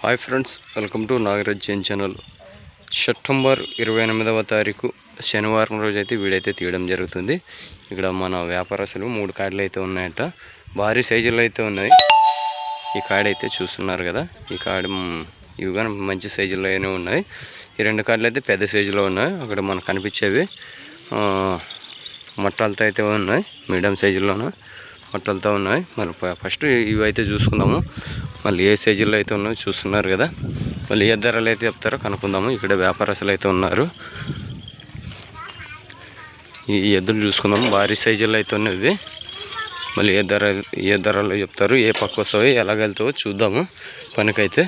Hi friends, welcome to Nagaraj Jain channel. September 28వ తారీఖు శనివారం రోజు అయితే వీడైతే తీయడం జరుగుతుంది. ఇక్కడ మన వ్యాపారస్తులు 3 కాడలు అయితే ఉన్నాయట. భారీ సైజుల్లో అయితే ఉన్నాయి. ఈ కాడ అయితే చూస్తున్నారు కదా, ఈ కాడ ఇవి కానీ మంచి సైజుల్లో అయినా ఉన్నాయి. ఈ 2 కాడలు అయితే పెద్ద సైజులో ఉన్నాయి. అక్కడ మనకు కనిపించేవి మట్టాలతో అయితే ఉన్నాయి, మీడియం సైజుల్లోనూ మట్టలతో ఉన్నాయి. మరి ఫస్ట్ ఇవి అయితే చూసుకుందాము. మళ్ళీ ఏ సైజుల్లో అయితే ఉన్నాయో చూస్తున్నారు కదా, మళ్ళీ ఏ ధరలు అయితే చెప్తారో కనుక్కుందాము. ఇక్కడ వ్యాపారస్తులు అయితే ఉన్నారు. ఈ ఎద్దులు చూసుకుందాము. భారీ సైజుల్లో అయితే ఉన్నవి. మళ్ళీ ఏ ధరలు చెప్తారు, ఏ పక్క వస్తావో ఎలాగెళ్తావో చూద్దాము. పనికైతే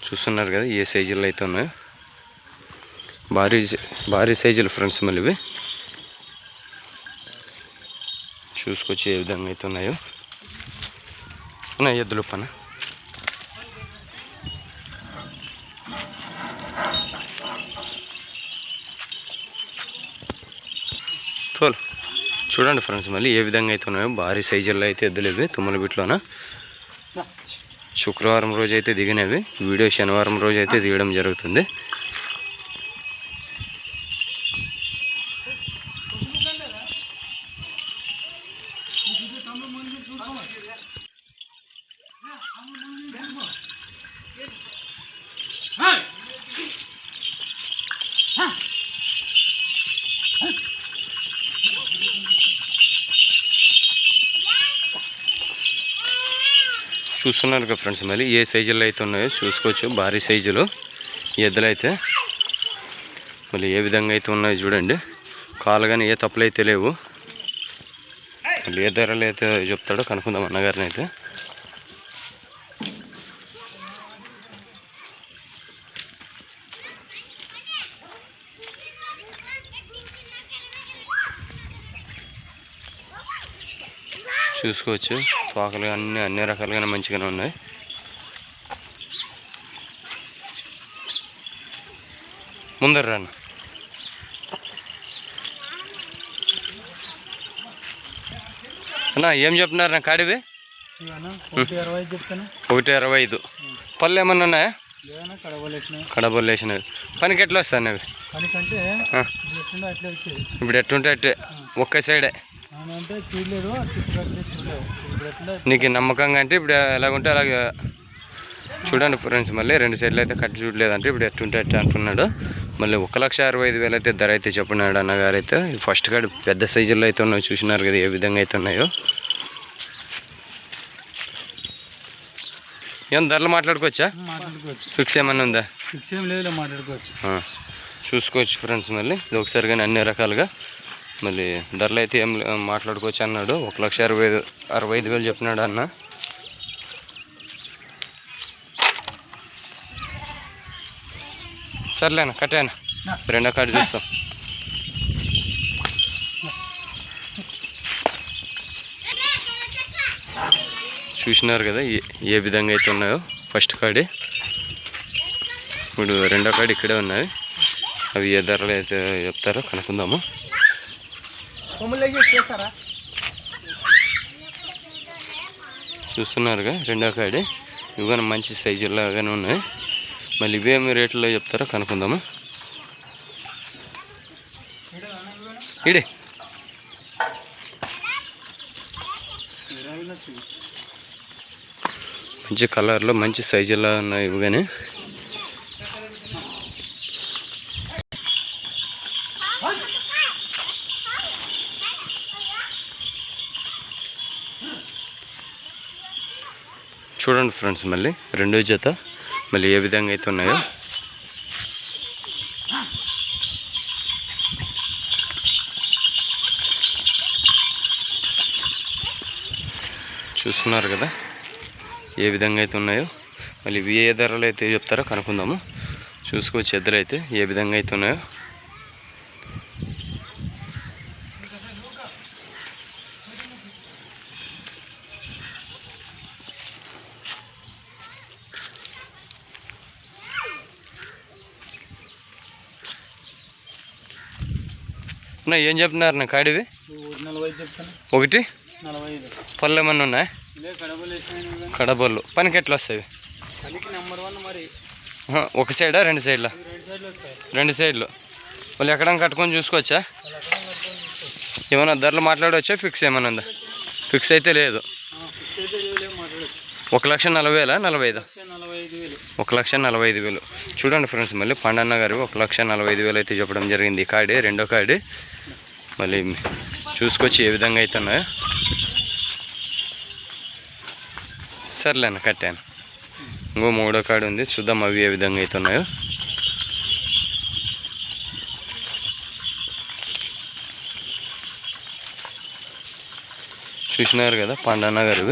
చూస్తున్నారు కదా, ఏ సైజుల్లో అయితే ఉన్నాయో భారీ సైజులు ఫ్రెండ్స్. మళ్ళీ ఇవి చూసుకొచ్చి ఏ విధంగా అయితే ఉన్నాయో ఎద్దులు పన తోలు చూడండి ఫ్రెండ్స్. మళ్ళీ ఏ విధంగా అయితే ఉన్నాయో భారీ సైజుల్లో అయితే ఎద్దులు ఇవి. తుమ్మలబిట్లోన శుక్రవారం రోజు అయితే దిగినవి. వీడియో శనివారం రోజు అయితే దిగడం జరుగుతుంది. చూస్తున్నారు కదా ఫ్రెండ్స్, మళ్ళీ ఏ సైజుల్లో అయితే ఉన్నాయో చూసుకోవచ్చు. భారీ సైజులో ఎద్దులు అయితే మళ్ళీ ఏ విధంగా అయితే ఉన్నాయో చూడండి. కాలు కానీ ఏ తప్పులు అయితే లేవు. మళ్ళీ ఏ ధరలు అయితే చెప్తాడో కనుక్కుందాం అన్నగారిని అయితే. చూసుకోవచ్చు, తోకలు అన్ని రకాలుగానే మంచిగానే ఉన్నాయి. ముందర రాను అన్నా, ఏం చెప్తున్నారు నా కాడివి? 1.65. పళ్ళు ఏమన్నా ఉన్నాయా? కడబొల్లు వేసినవి. పనికి ఎట్లా వస్తాను అవి? ఇప్పుడు ఎట్టుంటే అట్టే ఒక్క సైడే నీకు నమ్మకంగా అంటే ఇప్పుడు ఎలాగుంటే అలాగే చూడండి ఫ్రెండ్స్. మళ్ళీ 2 సైడ్లు అయితే కట్టి చూడలేదంటే ఇప్పుడు ఎట్టుంటే అట్టే అంటున్నాడు. మళ్ళీ 1,65,000 అయితే ధర అయితే చెప్పినాడు అన్నగారు అయితే. ఫస్ట్ కాడ పెద్ద సైజుల్లో అయితే ఉన్నాయి, చూసినారు కదా ఏ విధంగా అయితే ఉన్నాయో. ఏం ధరలు మాట్లాడుకోవచ్చా? ఫిక్స్ ఏమన్నా ఉందా? ఫిక్స్ ఏం లేదు, మాట్లాడుకోవచ్చు. చూసుకోవచ్చు ఫ్రెండ్స్. మళ్ళీ ఇది ఒకసారి కానీ అన్ని రకాలుగా మళ్ళీ ధరలు అయితే ఏం మాట్లాడుకోవచ్చు అన్నాడు. 1,65,000 చెప్పినాడు అన్న. సర్లేనా, కట్టానా 2వ కాడి చూస్తాం. చూసినారు కదా ఏ విధంగా అయితే ఉన్నాయో. ఫస్ట్ కాడి, ఇప్పుడు 2వ కాడి ఇక్కడే ఉన్నాయి. అవి ఏ ధరలు అయితే చెప్తారో కనుక్కుందాము. చూస్తున్నారుగా 2వ కాడి, ఇవి కానీ మంచి సైజులాగానే ఉన్నాయి. మళ్ళీ ఇవేమి రేట్లో చెప్తారో కనుక్కుందాము. ఇడే మంచి కలర్లో మంచి సైజులా ఉన్నాయి ఇవి కానీ. చూడండి ఫ్రెండ్స్, మళ్ళీ 2వ జత మళ్ళీ ఏ విధంగా అయితే ఉన్నాయో. చూస్తున్నారు కదా ఏ విధంగా అయితే ఉన్నాయో. మళ్ళీ ఇవి ఏ ధరలు అయితే చెప్తారో కనుక్కుందాము. చూసుకోవచ్చు ఎద్దులు అయితే ఏ విధంగా అయితే ఉన్నాయో. ఏం చెప్తున్నారు నా కాడివి? 1 పళ్ళు ఏమన్నా ఉన్నాయా? కడబొల్లు పనికి ఎట్లా వస్తాయి? అందుకే నెంబర్ 1 మరి. ఒక సైడా రెండు సైడ్లా? రెండు సైడ్లు. వాళ్ళు ఎక్కడ కట్టుకొని చూసుకోవచ్చా? ఏమన్నా ధరలు మాట్లాడవచ్చా? ఫిక్స్ ఏమన్నా ఉందా? ఫిక్స్ అయితే లేదు. 1,40,000 45,000? 1,45,000. చూడండి ఫ్రెండ్స్, మళ్ళీ పండన్న గారు 1,45,000 అయితే చెప్పడం జరిగింది. ఈ కాడి రెండో కాడి, మళ్ళీ చూసుకొచ్చి ఏ విధంగా అయితే ఉన్నాయో. సర్లేను కట్టాను. ఇంకో మూడో కాడి ఉంది, చూద్దాం అవి ఏ విధంగా అయితే ఉన్నాయో. చూసినారు కదా పండన్న గారు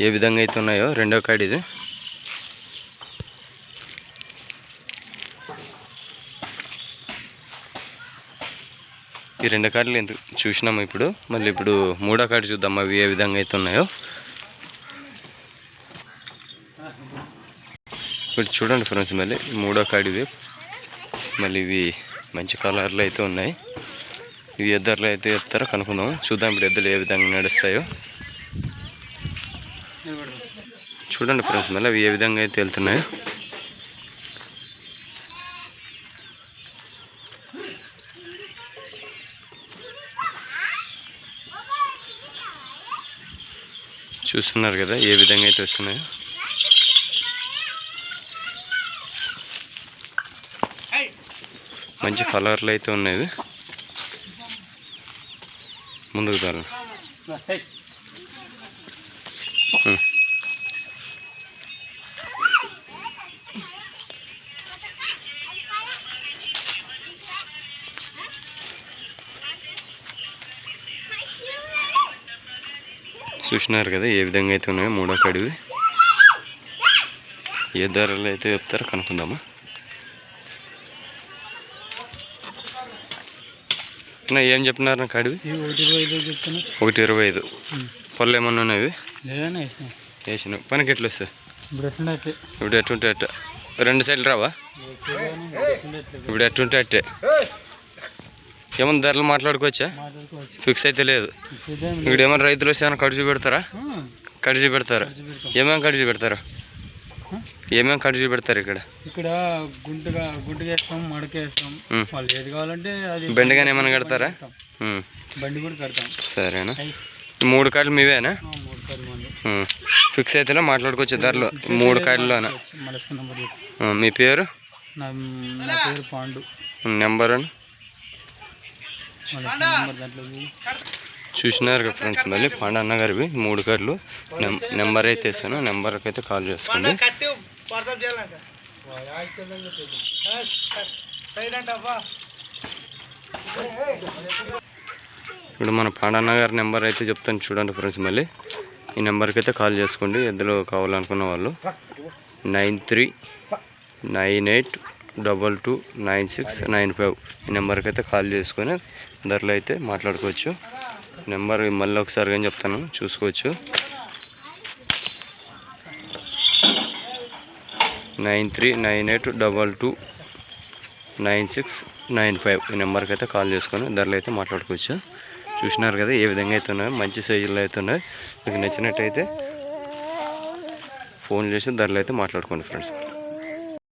ఏ విధంగా అయితే ఉన్నాయో. రెండో కాడి ఇది. ఈ రెండు కాడలు ఎందుకు చూసినాము ఇప్పుడు, మళ్ళీ ఇప్పుడు మూడో కాడి చూద్దాం అవి ఏ విధంగా అయితే ఉన్నాయో. ఇప్పుడు చూడండి ఫ్రెండ్స్, మళ్ళీ మూడో కాడివి, మళ్ళీ ఇవి మంచి కలర్లు అయితే ఉన్నాయి. ఇవి ఎద్దర్లు అయితే ఎత్తారో కనుక్కుందాం. చూద్దాం ఇప్పుడు ఎద్దులు ఏ విధంగా నడుస్తాయో. చూడండి ఫ్రెండ్స్, మళ్ళీ అవి ఏ విధంగా అయితే వెళ్తున్నాయో. చూస్తున్నారు కదా ఏ విధంగా అయితే వస్తున్నాయో. మంచి కలర్లు అయితే ఉన్నాయి. ముందుకు దాని చూసినారు కదా ఏ విధంగా అయితే ఉన్నాయో మూడో కాడివి. ఏ ధరలు అయితే చెప్తారో కనుక్కుందామా. ఏం చెప్పినారు నాకు కాడివి? 1,25. పళ్ళు ఏమన్నా ఉన్నాయి? వేసిన పనికి ఎట్లా వస్తాయి? ఇప్పుడు ఎట్టుంటే అట్ట రెండు సైడ్లు రావా? ఇప్పుడు ఎట్టుంటే అట్టే. ఏమన్నా ధరలు మాట్లాడుకోవచ్చా? ఫిక్స్ అయితే లేదు. ఇప్పుడు ఏమైనా రైతులు వస్తే ఏమైనా కడిచి పెడతారా? కడిచి పెడతారా? ఏమేమి కడిచి పెడతారా? ఏమేమి కడిచి పెడతారు ఇక్కడ? ఇక్కడ గుంటుగా వేస్తాం, మడకేస్తాం. వాళ్ళు ఏది కావాలంటే అది. బెండగానే ఏమైనా కడతారా? బండి కూడా కడతాం. సరేనా? మూడు కాడలు మీవేనా? 3 కాడలు. ఫిక్స్ అయితే మాట్లాడుకోవచ్చు ధరలు 3 కాడల్లోనా? మీ పేరు? నా పేరు పాండు. నెంబర్ చూసినారు కదా ఫ్రెండ్స్, మళ్ళీ పాండన్న గారివి 3 కాడలు. నెంబర్ అయితే ఇస్తాను, నెంబర్కి అయితే కాల్ చేసుకోండి. ఇప్పుడు మన పాండన్న గారి నెంబర్ అయితే చెప్తాను చూడండి ఫ్రెండ్స్. మళ్ళీ ఈ నెంబర్కి అయితే కాల్ చేసుకోండి ఎద్దులు కావాలనుకున్న వాళ్ళు. 9398229695 ఈ నెంబర్కి అయితే కాల్ చేసుకొని ధరలు అయితే మాట్లాడుకోవచ్చు. నెంబర్ మళ్ళీ ఒకసారి కానీ చెప్తాను, చూసుకోవచ్చు. 9398229695 ఈ నెంబర్కి అయితే కాల్ చేసుకొని ధరలు అయితే మాట్లాడుకోవచ్చు. చూసినారు కదా ఏ విధంగా అయితే ఉన్నాయో, మంచి సైజుల్లో అయితే ఉన్నాయి. మీకు నచ్చినట్టయితే ఫోన్ చేసి ధరలు అయితే మాట్లాడుకోండి ఫ్రెండ్స్.